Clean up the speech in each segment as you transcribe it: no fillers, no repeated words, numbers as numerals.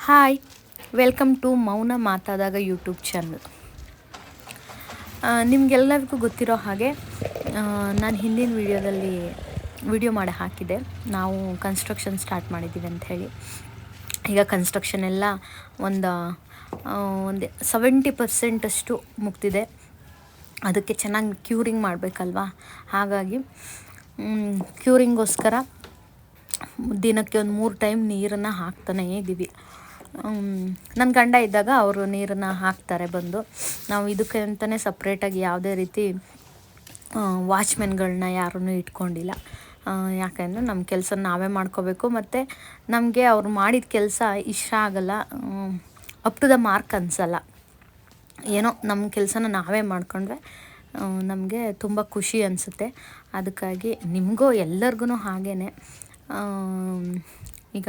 Hi, welcome to ಮೌನ ಮಾತಾದಾಗ YouTube channel. ನಿಮಗೆಲ್ಲರಿಗೂ ಗೊತ್ತಿರೋ ಹಾಗೆ ನಾನು ಹಿಂದಿನ ವಿಡಿಯೋ ಮಾಡಿ ಹಾಕಿದೆ. ನಾವು ಕನ್ಸ್ಟ್ರಕ್ಷನ್ ಸ್ಟಾರ್ಟ್ ಮಾಡಿದ್ದೀವಿ ಅಂಥೇಳಿ. ಈಗ ಕನ್ಸ್ಟ್ರಕ್ಷನ್ ಎಲ್ಲ ಒಂದು 70% ಮುಗ್ದಿದೆ. ಅದಕ್ಕೆ ಚೆನ್ನಾಗಿ ಕ್ಯೂರಿಂಗ್ ಮಾಡಬೇಕಲ್ವಾ, ಹಾಗಾಗಿ ಕ್ಯೂರಿಂಗೋಸ್ಕರ ದಿನಕ್ಕೆ ಒಂದು 3 ಟೈಮ್ ನೀರನ್ನು ಹಾಕ್ತಾನೇ ಇದ್ದೀವಿ. ನನ್ನ ಗಂಡ ಇದ್ದಾಗ ಅವರು ನೀರನ್ನು ಹಾಕ್ತಾರೆ ಬಂದು. ನಾವು ಇದಕ್ಕೆ ಅಂತಲೇ ಸಪ್ರೇಟಾಗಿ ಯಾವುದೇ ರೀತಿ ವಾಚ್ಮೆನ್ಗಳನ್ನ ಯಾರನ್ನೂ ಇಟ್ಕೊಂಡಿಲ್ಲ. ಯಾಕೆಂದರೆ ನಮ್ಮ ಕೆಲಸ ನಾವೇ ಮಾಡ್ಕೋಬೇಕು, ಮತ್ತು ನಮಗೆ ಅವ್ರು ಮಾಡಿದ ಕೆಲಸ ಇಷ್ಟ ಆಗಲ್ಲ, ಅಪ್ ಟು ದ ಮಾರ್ಕ್ ಅನಿಸಲ್ಲ. ಏನೋ ನಮ್ಮ ಕೆಲಸನ ನಾವೇ ಮಾಡ್ಕೊಂಡ್ರೆ ನಮಗೆ ತುಂಬ ಖುಷಿ ಅನಿಸುತ್ತೆ. ಅದಕ್ಕಾಗಿ ನಿಮಗೂ ಎಲ್ಲರಿಗೂ ಹಾಗೇ ಈಗ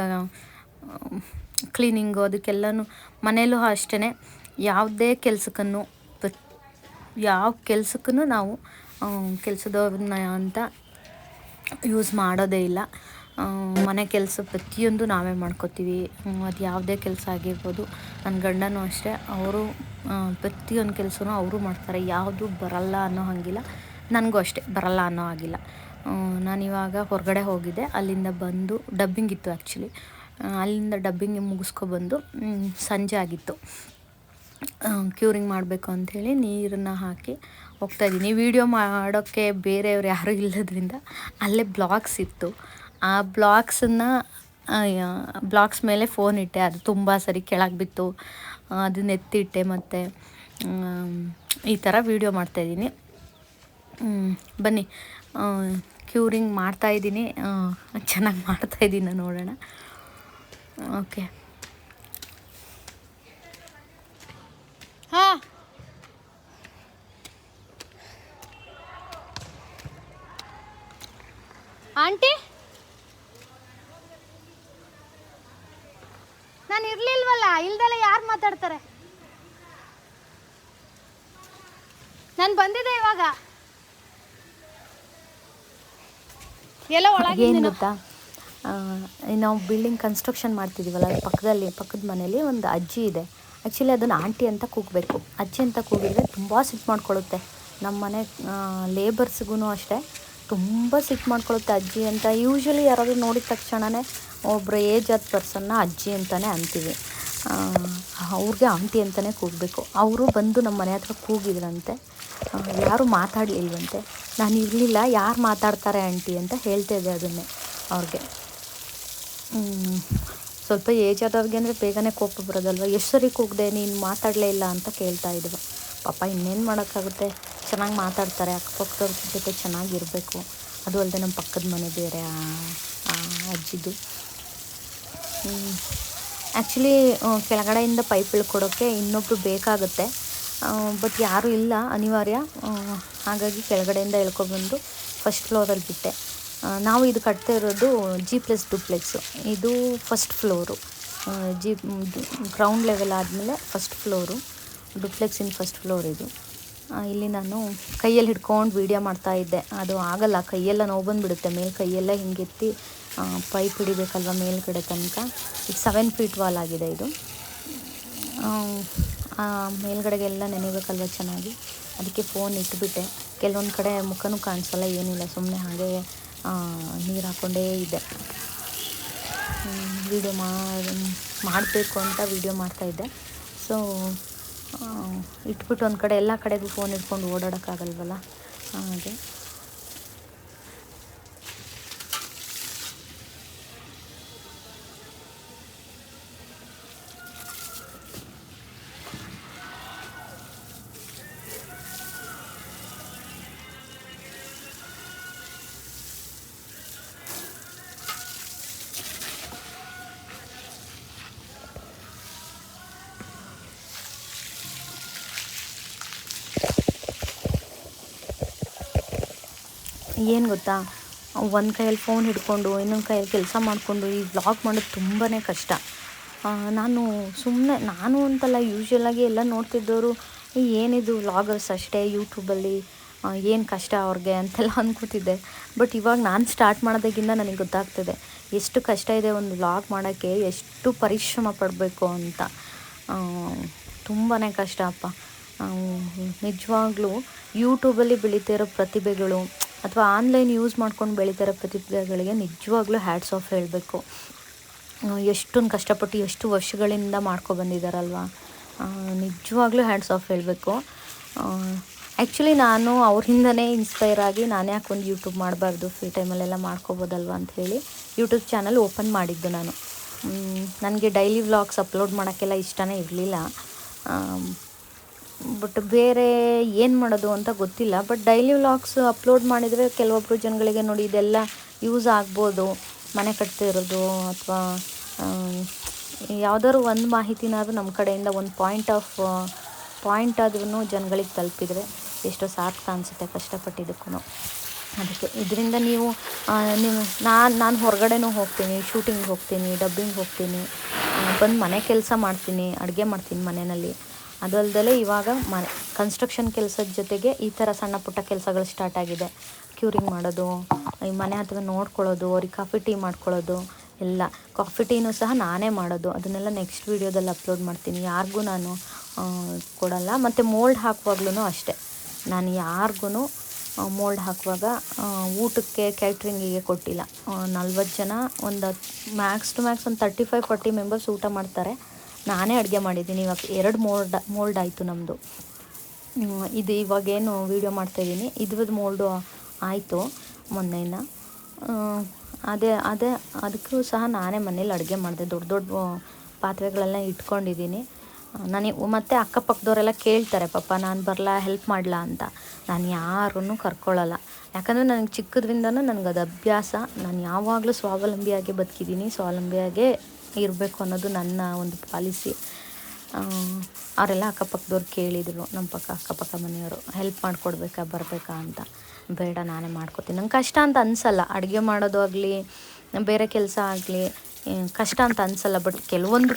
ಕ್ಲೀನಿಂಗು ಅದಕ್ಕೆಲ್ಲನೂ ಮನೇಲೂ ಅಷ್ಟೇ. ಯಾವುದೇ ಯಾವ ಕೆಲಸಕ್ಕೂ ನಾವು ಕೆಲಸದವ್ರನ್ನ ಅಂತ ಯೂಸ್ ಮಾಡೋದೇ ಇಲ್ಲ. ಮನೆ ಕೆಲಸ ಪ್ರತಿಯೊಂದು ನಾವೇ ಮಾಡ್ಕೋತೀವಿ. ಅದು ಯಾವುದೇ ಕೆಲಸ ಆಗಿರ್ಬೋದು. ನನ್ನ ಗಂಡನೂ ಅಷ್ಟೇ, ಅವರು ಪ್ರತಿಯೊಂದು ಕೆಲಸನೂ ಅವರು ಮಾಡ್ತಾರೆ. ಯಾವುದು ಬರಲ್ಲ ಅನ್ನೋ ಹಾಗಿಲ್ಲ, ನನಗೂ ಅಷ್ಟೇ ಬರಲ್ಲ ಅನ್ನೋ ಹಾಗಿಲ್ಲ. ನಾನಿವಾಗ ಹೊರಗಡೆ ಹೋಗಿದ್ದೆ, ಅಲ್ಲಿಂದ ಬಂದು ಡಬ್ಬಿಂಗ್ ಇತ್ತು ಆ್ಯಕ್ಚುಲಿ. ಅಲ್ಲಿಂದ ಡಬ್ಬಿಂಗ್ ಮುಗಿಸ್ಕೊಬಂದು ಸಂಜೆ ಆಗಿತ್ತು. ಕ್ಯೂರಿಂಗ್ ಮಾಡಬೇಕು ಅಂಥೇಳಿ ನೀರನ್ನು ಹಾಕಿ ಹೋಗ್ತಾಯಿದ್ದೀನಿ. ವಿಡಿಯೋ ಮಾಡೋಕ್ಕೆ ಬೇರೆಯವ್ರು ಯಾರೂ ಇಲ್ಲದ್ರಿಂದ ಅಲ್ಲೇ ಬ್ಲಾಕ್ಸ್ ಇತ್ತು. ಆ ಬ್ಲಾಕ್ಸ್ ಮೇಲೆ ಫೋನ್ ಇಟ್ಟೆ. ಅದು ತುಂಬ ಸರಿ ಕೆಳಗೆ ಬಿತ್ತು, ಅದನ್ನ ಎತ್ತಿಟ್ಟೆ. ಮತ್ತು ಈ ಥರ ವಿಡಿಯೋ ಮಾಡ್ತಾಯಿದ್ದೀನಿ. ಬನ್ನಿ, ಕ್ಯೂರಿಂಗ್ ಮಾಡ್ತಾಯಿದ್ದೀನಿ. ಚೆನ್ನಾಗಿ ಮಾಡ್ತಾಯಿದ್ದೀನಿ, ನೋಡೋಣ. ಓಕೆ. ಹಾಂ, ಆಂಟಿ, ನಾನು ಇರಲಿಲ್ವಲ್ಲ, ಇಲ್ದೆಲ್ಲ ಯಾರು ಮಾತಾಡ್ತಾರೆ? ನಾನು ಬಂದಿದ್ದೆ ಇವಾಗ. ಎಲ್ಲ ಒಳಗೆ ಏನು ಗೊತ್ತಾ, ನಾವು ಬಿಲ್ಡಿಂಗ್ ಕನ್ಸ್ಟ್ರಕ್ಷನ್ ಮಾಡ್ತಿದ್ದೀವಲ್ಲ, ಪಕ್ಕದ ಮನೇಲಿ ಒಂದು ಅಜ್ಜಿ ಇದೆ. ಆ್ಯಕ್ಚುಲಿ ಅದನ್ನು ಆಂಟಿ ಅಂತ ಕೂಗಬೇಕು. ಅಜ್ಜಿ ಅಂತ ಕೂಗಿದ್ರೆ ತುಂಬ ಸಿಟ್ಟು ಮಾಡ್ಕೊಳ್ಳುತ್ತೆ. ನಮ್ಮ ಮನೆ ಲೇಬರ್ಸ್ಗೂ ಅಷ್ಟೇ ತುಂಬ ಸಿಟ್ಟು ಮಾಡ್ಕೊಳ್ಳುತ್ತೆ ಅಜ್ಜಿ ಅಂತ. ಯೂಶ್ವಲಿ ಯಾರಾದರೂ ನೋಡಿದ ತಕ್ಷಣವೇ ಒಬ್ಬರು ಏಜ್ ಆದ ಪರ್ಸನ್ನ ಅಜ್ಜಿ ಅಂತಲೇ ಅಂತೀವಿ. ಅವ್ರಿಗೆ ಆಂಟಿ ಅಂತಲೇ ಕೂಗಬೇಕು. ಅವರು ಬಂದು ನಮ್ಮ ಮನೆ ಹತ್ರ ಕೂಗಿದ್ರಂತೆ, ಯಾರೂ ಮಾತಾಡಲಿಲ್ವಂತೆ. ನಾನು ಇರಲಿಲ್ಲ, ಯಾರು ಮಾತಾಡ್ತಾರೆ ಆಂಟಿ ಅಂತ ಹೇಳ್ತಾಯಿದ್ದೆ ಅದನ್ನೇ ಅವ್ರಿಗೆ. ಸ್ವಲ್ಪ ಏಜ್ ಆದವ್ರಿಗೆ ಅಂದರೆ ಬೇಗನೆ ಕೋಪ ಬರೋದಲ್ವ. ಎಷ್ಟು ಸರಿ ಕೂಗಿದೆ, ನೀನು ಮಾತಾಡಲೇ ಇಲ್ಲ ಅಂತ ಕೇಳ್ತಾ ಇದ್ವು. ಪಾಪ ಇನ್ನೇನು ಮಾಡೋಕ್ಕಾಗುತ್ತೆ, ಚೆನ್ನಾಗಿ ಮಾತಾಡ್ತಾರೆ, ಅಕ್ಕಪಕ್ಕದವ್ರ ಜೊತೆ ಚೆನ್ನಾಗಿರಬೇಕು. ಅದು ಅಲ್ಲದೆ ನಮ್ಮ ಪಕ್ಕದ ಮನೆ ಬೇರೆ ಅಜ್ಜಿದು. ಆ್ಯಕ್ಚುಲಿ ಕೆಳಗಡೆಯಿಂದ ಪೈಪ್ ಇಳ್ಕೊಡೋಕ್ಕೆ ಇನ್ನೊಬ್ಬರು ಬೇಕಾಗುತ್ತೆ, ಬಟ್ ಯಾರೂ ಇಲ್ಲ, ಅನಿವಾರ್ಯ. ಹಾಗಾಗಿ ಕೆಳಗಡೆಯಿಂದ ಎಳ್ಕೊಬಂದು ಫಸ್ಟ್ ಫ್ಲೋರಲ್ಲಿ ಬಿಟ್ಟೆ. ನಾವು ಇದು ಕಟ್ತಾ ಇರೋದು G+2 ಇದು ಫಸ್ಟ್ ಫ್ಲೋರು. ಗ್ರೌಂಡ್ ಲೆವೆಲ್ ಆದಮೇಲೆ ಫಸ್ಟ್ ಫ್ಲೋರು, ಡುಪ್ಲೆಕ್ಸಿನ ಫಸ್ಟ್ ಫ್ಲೋರ್ ಇದು. ಇಲ್ಲಿ ನಾನು ಕೈಯಲ್ಲಿ ಹಿಡ್ಕೊಂಡು ವೀಡಿಯೋ ಮಾಡ್ತಾಯಿದ್ದೆ. ಅದು ಆಗಲ್ಲ, ಕೈಯೆಲ್ಲ ನೋವು ಬಂದುಬಿಡುತ್ತೆ. ಕೈಯೆಲ್ಲ ಹಿಂಗೆತ್ತಿ ಪೈಪ್ ಹಿಡಿಬೇಕಲ್ವ ಮೇಲ್ಗಡೆ ತನಕ. ಇದು 7 ಫೀಟ್ ವಾಲ್ ಆಗಿದೆ ಇದು. ಮೇಲ್ಗಡೆಗೆಲ್ಲ ನೆನೆಬೇಕಲ್ವ ಚೆನ್ನಾಗಿ, ಅದಕ್ಕೆ ಫೋನ್ ಇಟ್ಬಿಟ್ಟೆ. ಕೆಲವೊಂದು ಕಡೆ ಮುಖನೂ ಕಾಣಿಸಲ್ಲ, ಏನಿಲ್ಲ, ಸುಮ್ಮನೆ ಹಾಗೆ ನೀರು ಹಾಕ್ಕೊಂಡೇ ಇದೆ. ವೀಡಿಯೋ ಮಾಡಬೇಕು ಅಂತ ವೀಡಿಯೋ ಮಾಡ್ತಾಯಿದ್ದೆ. ಸೊ ಇಟ್ಬಿಟ್ಟು ಒಂದು ಕಡೆ ಎಲ್ಲ ಕಡೆಗೂ ಫೋನ್ ಇಟ್ಕೊಂಡು ಓಡಾಡೋಕ್ಕಾಗಲ್ವಲ್ಲ, ಹಾಗೆ. ಏನು ಗೊತ್ತಾ, ಒಂದು ಕೈಯಲ್ಲಿ ಫೋನ್ ಹಿಡ್ಕೊಂಡು ಇನ್ನೊಂದು ಕೈಯಲ್ಲಿ ಕೆಲಸ ಮಾಡಿಕೊಂಡು ಈ ವ್ಲಾಗ್ ಮಾಡೋದು ತುಂಬಾ ಕಷ್ಟ. ನಾನು ಅಂತಲ್ಲ, ಯೂಶ್ವಲಾಗಿ ಎಲ್ಲ ನೋಡ್ತಿದ್ದವರು ಏನಿದು ವ್ಲಾಗರ್ಸ್ ಅಷ್ಟೇ ಯೂಟ್ಯೂಬಲ್ಲಿ, ಏನು ಕಷ್ಟ ಅವ್ರಿಗೆ ಅಂತೆಲ್ಲ ಅಂದ್ಕೊತಿದ್ದೆ. ಬಟ್ ಇವಾಗ ನಾನು ಸ್ಟಾರ್ಟ್ ಮಾಡೋದಾಗಿಂದ ನನಗೆ ಗೊತ್ತಾಗ್ತಿದೆ ಎಷ್ಟು ಕಷ್ಟ ಇದೆ ಒಂದು ವ್ಲಾಗ್ ಮಾಡೋಕ್ಕೆ, ಎಷ್ಟು ಪರಿಶ್ರಮ ಪಡಬೇಕು ಅಂತ. ತುಂಬಾ ಕಷ್ಟ ಅಪ್ಪ. ನಿಜವಾಗ್ಲೂ ಯೂಟ್ಯೂಬಲ್ಲಿ ಬೆಳೀತಿರೋ ಪ್ರತಿಭೆಗಳು ಅಥವಾ ಆನ್ಲೈನ್ ಯೂಸ್ ಮಾಡ್ಕೊಂಡು ಬೆಳೀತಿರೋ ಪ್ರತಿಭೆಗಳಿಗೆ ನಿಜವಾಗ್ಲೂ ಹ್ಯಾಟ್ಸ್ ಆಫ್ ಹೇಳಬೇಕು. ಎಷ್ಟೊಂದು ಕಷ್ಟಪಟ್ಟು ಎಷ್ಟು ವರ್ಷಗಳಿಂದ ಮಾಡ್ಕೊಬಂದಿದ್ದಾರಲ್ವ, ನಿಜವಾಗ್ಲೂ ಹ್ಯಾಟ್ಸ್ ಆಫ್ ಹೇಳಬೇಕು. ಆ್ಯಕ್ಚುಲಿ ನಾನು ಅವರಿಂದನೇ ಇನ್ಸ್ಪೈರ್ ಆಗಿ ನಾನು ಯಾಕೆ ಒಂದು ಯೂಟ್ಯೂಬ್ ಮಾಡಬಾರ್ದು, ಫ್ರೀ ಟೈಮಲ್ಲೆಲ್ಲ ಮಾಡ್ಕೋಬೋದಲ್ವ ಅಂಥೇಳಿ ಯೂಟ್ಯೂಬ್ ಚಾನಲ್ ಓಪನ್ ಮಾಡಿದ್ದು ನಾನು. ನನಗೆ ಡೈಲಿ ವ್ಲಾಗ್ಸ್ ಅಪ್ಲೋಡ್ ಮಾಡೋಕ್ಕೆಲ್ಲ ಇಷ್ಟನೇ ಇರಲಿಲ್ಲ, ಬಟ್ ಬೇರೆ ಏನು ಮಾಡೋದು ಅಂತ ಗೊತ್ತಿಲ್ಲ. ಬಟ್ ಡೈಲಿ ವ್ಲಾಗ್ಸ್ ಅಪ್ಲೋಡ್ ಮಾಡಿದರೆ ಕೆಲವೊಬ್ಬರು ಜನಗಳಿಗೆ ನೋಡಿ ಇದೆಲ್ಲ ಯೂಸ್ ಆಗ್ಬೋದು, ಮನೆ ಕಟ್ತಿರೋದು ಅಥವಾ ಯಾವುದಾದ್ರು ಒಂದು ಮಾಹಿತಿನಾದರೂ ನಮ್ಮ ಕಡೆಯಿಂದ ಒಂದು ಪಾಯಿಂಟ್ ಆದ್ರೂ ಜನಗಳಿಗೆ ತಲುಪಿದರೆ ಎಷ್ಟೋ ಸಾರ್ಥಕ ಅನಿಸುತ್ತೆ ಕಷ್ಟಪಟ್ಟಿದ್ದಕ್ಕೂ. ಅದಕ್ಕೆ ಇದರಿಂದ ನೀವು ನಾನು ಹೊರಗಡೆನೂ ಹೋಗ್ತೀನಿ, ಶೂಟಿಂಗ್ ಹೋಗ್ತೀನಿ, ಡಬ್ಬಿಂಗ್ ಹೋಗ್ತೀನಿ, ಬಂದು ಮನೆ ಕೆಲಸ ಮಾಡ್ತೀನಿ, ಅಡುಗೆ ಮಾಡ್ತೀನಿ ಮನೆಯಲ್ಲಿ. ಅದಲ್ದಲೇ ಇವಾಗ ಕನ್ಸ್ಟ್ರಕ್ಷನ್ ಕೆಲಸದ ಜೊತೆಗೆ ಈ ಥರ ಸಣ್ಣ ಪುಟ್ಟ ಕೆಲಸಗಳು ಸ್ಟಾರ್ಟ್ ಆಗಿದೆ. ಕ್ಯೂರಿಂಗ್ ಮಾಡೋದು, ಈ ಮನೆ ಹತ್ರ ನೋಡ್ಕೊಳ್ಳೋದು, ಅವ್ರಿಗೆ ಕಾಫಿ ಟೀ ಮಾಡ್ಕೊಳ್ಳೋದು ಎಲ್ಲ. ಕಾಫಿ ಟೀನೂ ಸಹ ನಾನೇ ಮಾಡೋದು, ಅದನ್ನೆಲ್ಲ ನೆಕ್ಸ್ಟ್ ವೀಡಿಯೋದಲ್ಲಿ ಅಪ್ಲೋಡ್ ಮಾಡ್ತೀನಿ. ಯಾರಿಗೂ ನಾನು ಕೊಡಲ್ಲ. ಮತ್ತು ಮೋಲ್ಡ್ ಹಾಕುವಾಗ್ಲೂ ಅಷ್ಟೇ, ನಾನು ಯಾರಿಗೂ ಮೋಲ್ಡ್ ಹಾಕುವಾಗ ಊಟಕ್ಕೆ ಕ್ಯಾಟ್ರಿಂಗಿಗೆ ಕೊಟ್ಟಿಲ್ಲ. 40 ಜನ, ಒಂದು ಮ್ಯಾಕ್ಸ್ ಟು ಮ್ಯಾಕ್ಸ್ ಒಂದು 35-40 ಮೆಂಬರ್ಸ್ ಊಟ ಮಾಡ್ತಾರೆ. ನಾನೇ ಅಡುಗೆ ಮಾಡಿದ್ದೀನಿ. ಇವಾಗ 2 ಮೋಲ್ಡ್ ಆಯಿತು ನಮ್ಮದು. ಇದು ಇವಾಗೇನು ವೀಡಿಯೋ ಮಾಡ್ತಾಯಿದ್ದೀನಿ ಇದ್ರದ್ದು ಮೋಲ್ಡು ಆಯಿತು ಮೊನ್ನೆಯಿಂದ. ಅದಕ್ಕೂ ಸಹ ನಾನೇ ಮನೇಲಿ ಅಡುಗೆ ಮಾಡಿದೆ. ದೊಡ್ಡ ಪಾತ್ರೆಗಳೆಲ್ಲ ಇಟ್ಕೊಂಡಿದ್ದೀನಿ. ಮತ್ತು ಅಕ್ಕಪಕ್ಕದವರೆಲ್ಲ ಕೇಳ್ತಾರೆ, ಪಾಪ ನಾನು ಬರಲಾ, ಹೆಲ್ಪ್ ಮಾಡಲಾ ಅಂತ. ನಾನು ಯಾರನ್ನೂ ಕರ್ಕೊಳ್ಳಲ್ಲ, ಯಾಕಂದರೆ ನನಗೆ ಚಿಕ್ಕದ್ರಿಂದನೂ ನನಗದು ಅಭ್ಯಾಸ. ನಾನು ಯಾವಾಗಲೂ ಸ್ವಾವಲಂಬಿಯಾಗಿ ಬದುಕಿದ್ದೀನಿ, ಸ್ವಾವಲಂಬಿಯಾಗೇ ಇರಬೇಕು ಅನ್ನೋದು ನನ್ನ ಒಂದು ಪಾಲಿಸಿ. ಅವರೆಲ್ಲ ಅಕ್ಕಪಕ್ಕದವ್ರು ಕೇಳಿದರು, ನಮ್ಮ ಅಕ್ಕಪಕ್ಕ ಮನೆಯವರು ಹೆಲ್ಪ್ ಮಾಡಿಕೊಡ್ಬೇಕಾ, ಬರಬೇಕಾ ಅಂತ. ಬೇಡ, ನಾನೇ ಮಾಡ್ಕೊತೀನಿ. ನಂಗೆ ಕಷ್ಟ ಅಂತ ಅನಿಸಲ್ಲ, ಅಡುಗೆ ಮಾಡೋದು ಆಗಲಿ ಬೇರೆ ಕೆಲಸ ಆಗಲಿ ಕಷ್ಟ ಅಂತ ಅನಿಸಲ್ಲ. ಬಟ್ ಕೆಲವೊಂದು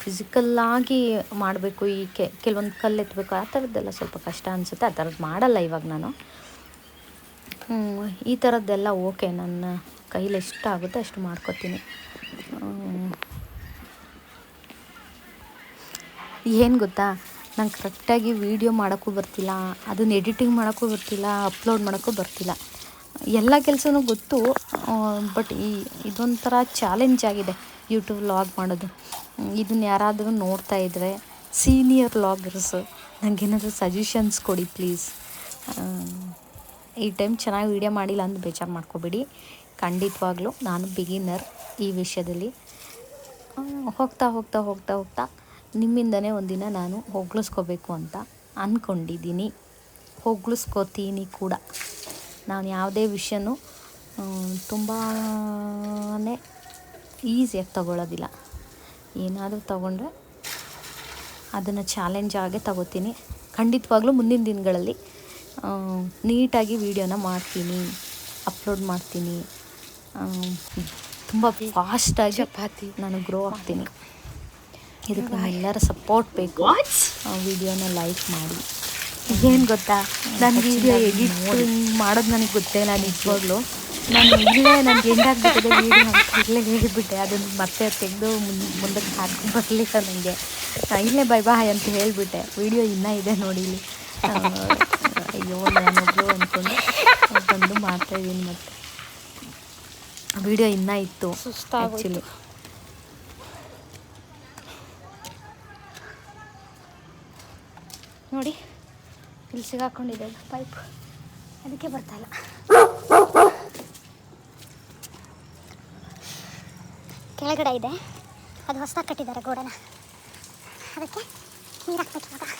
ಫಿಸಿಕಲ್ಲಾಗಿ ಮಾಡಬೇಕು, ಈ ಕೆಲವೊಂದು ಕಲ್ಲು ಎತ್ತಬೇಕು, ಆ ಥರದ್ದೆಲ್ಲ ಸ್ವಲ್ಪ ಕಷ್ಟ ಅನಿಸುತ್ತೆ. ಆ ಥರದ್ದು ಮಾಡಲ್ಲ ಇವಾಗ ನಾನು. ಈ ಥರದ್ದೆಲ್ಲ ಓಕೆ, ನನ್ನ ಕೈಲಿ ಎಷ್ಟು ಆಗುತ್ತೆ ಅಷ್ಟು ಮಾಡ್ಕೊತೀನಿ. ಏನು ಗೊತ್ತಾ, ನಂಗೆ ಕರೆಕ್ಟಾಗಿ ವೀಡಿಯೋ ಮಾಡೋಕ್ಕೂ ಬರ್ತಿಲ್ಲ, ಅದನ್ನು ಎಡಿಟಿಂಗ್ ಮಾಡೋಕ್ಕೂ ಬರ್ತಿಲ್ಲ, ಅಪ್ಲೋಡ್ ಮಾಡೋಕ್ಕೂ ಬರ್ತಿಲ್ಲ. ಎಲ್ಲ ಕೆಲಸನೂ ಗೊತ್ತು, ಬಟ್ ಇದೊಂಥರ ಚಾಲೆಂಜ್ ಆಗಿದೆ ಯೂಟ್ಯೂಬ್ ವ್ಲಾಗ್ ಮಾಡೋದು. ಇದನ್ನು ಯಾರಾದರೂ ನೋಡ್ತಾ ಇದ್ದರೆ ಸೀನಿಯರ್ ವ್ಲಾಗರ್ಸು ನನಗೇನಾದರೂ ಸಜೆಷನ್ಸ್ ಕೊಡಿ ಪ್ಲೀಸ್. ಈ ಟೈಮ್ ಚೆನ್ನಾಗಿ ವೀಡಿಯೋ ಮಾಡಿಲ್ಲ ಅಂತ ಬೇಜಾರು ಮಾಡ್ಕೊಬೇಡಿ. ಖಂಡಿತವಾಗ್ಲೂ ನಾನು ಬಿಗಿನರ್ ಈ ವಿಷಯದಲ್ಲಿ. ಹೋಗ್ತಾ ನಿಮ್ಮಿಂದನೇ ಒಂದಿನ ನಾನು ಹೊಗಳಿಸ್ಕೋಬೇಕು ಅಂತ ಅಂದ್ಕೊಂಡಿದ್ದೀನಿ, ಹೊಗಳಿಸ್ಕೋತೀನಿ ಕೂಡ. ನಾನು ಯಾವುದೇ ವಿಷಯನೂ ತುಂಬಾ ಈಸಿಯಾಗಿ ತಗೊಳ್ಳೋದಿಲ್ಲ. ಏನಾದರೂ ತಗೊಂಡ್ರೆ ಅದನ್ನು ಚಾಲೆಂಜ್ ಆಗೇ ತಗೋತೀನಿ. ಖಂಡಿತವಾಗ್ಲೂ ಮುಂದಿನ ದಿನಗಳಲ್ಲಿ ನೀಟಾಗಿ ವೀಡಿಯೋನ ಮಾಡ್ತೀನಿ, ಅಪ್ಲೋಡ್ ಮಾಡ್ತೀನಿ. ತುಂಬ ಫಾಸ್ಟಾಗಿ ನಾನು ಗ್ರೋ ಆಗ್ತೀನಿ. ಇದಕ್ಕೆ ನಮ್ಮೆಲ್ಲರ ಸಪೋರ್ಟ್ ಬೇಕು. ವೀಡಿಯೋನ ಲೈಕ್ ಮಾಡಿ. ಏನು ಗೊತ್ತಾ, ನಾನು ವೀಡಿಯೋ ಎಡಿಟಿಂಗ್ ಮಾಡೋದು ನನಗೆ ಗೊತ್ತೇ ಇಲ್ಲ ನಿಜವಾಗ್ಲೂ. ನನಗೆ ಎಂಡಾಗ್ಬಿಟ್ಟಿದೆ ವೀಡಿಯೋ ಅಂತ ಇಲ್ಲೇ ಹೇಳಿಬಿಟ್ಟೆ. ಅದನ್ನು ಮತ್ತೆ ತೆಗೆದು ಮುಂದಕ್ಕೆ ಹಾಕಿ ಬರಲಿಲ್ಲ ನನಗೆ. ಇಲ್ಲೇ ಬಾಯ್ ಅಂತ ಹೇಳಿಬಿಟ್ಟೆ. ವೀಡಿಯೋ ಇನ್ನೂ ಇದೆ ನೋಡಿ ಇಲ್ಲಿ. ಅಯ್ಯೋ ನಾನೊಬ್ಳು ಅಂದ್ಕೊಂಡು ಬಂದು ಮಾಡ್ತಾಯಿದ್ದೀನಿ. ಮತ್ತು ವೀಡಿಯೋ ಇನ್ನೂ ಇತ್ತು ಆ್ಯಕ್ಚುಲಿ. ನೋಡಿ ಇಲ್ಲಿ ಸಿಗಾಕೊಂಡಿದೆ ಪೈಪ್, ಅದಕ್ಕೆ ಬರ್ತಾಯಿಲ್ಲ. ಕೆಳಗಡೆ ಇದೆ, ಅದು ಹೊಸದಾಗಿ ಕಟ್ಟಿದ್ದಾರೆ ಗೋಡೆನ, ಅದಕ್ಕೆ ನೀರು ಹಾಕ್ಬೇಕು ಇವಾಗ.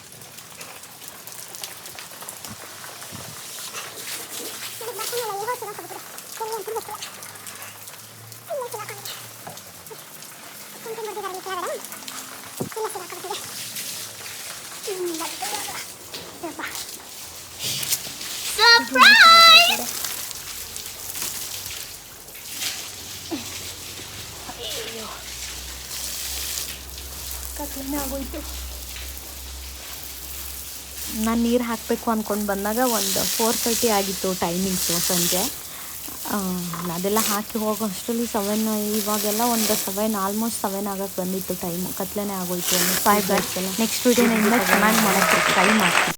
ನಾನು ನೀರು ಹಾಕಬೇಕು ಅಂದ್ಕೊಂಡು ಬಂದಾಗ ಒಂದು 4:30 ಆಗಿತ್ತು ಟೈಮಿಂಗ್ಸು ಸಂಜೆ. ಅದೆಲ್ಲ ಹಾಕಿ ಹೋಗೋ ಅಷ್ಟರಲ್ಲಿ 7, ಇವಾಗೆಲ್ಲ ಒಂದು 7 ಆಲ್ಮೋಸ್ಟ್ 7 ಆಗಕ್ಕೆ ಬಂದಿತ್ತು ಟೈಮು. ಕತ್ಲೆನೇ ಆಗೋಯ್ತು. 5 ನೆಕ್ಸ್ಟ್ ವಿಡಿಯೋನಿಂದ ಚೆನ್ನಾಗಿ ಮಾಡೋಕ್ಕೆ ಟ್ರೈ ಮಾಡ್ತೀನಿ.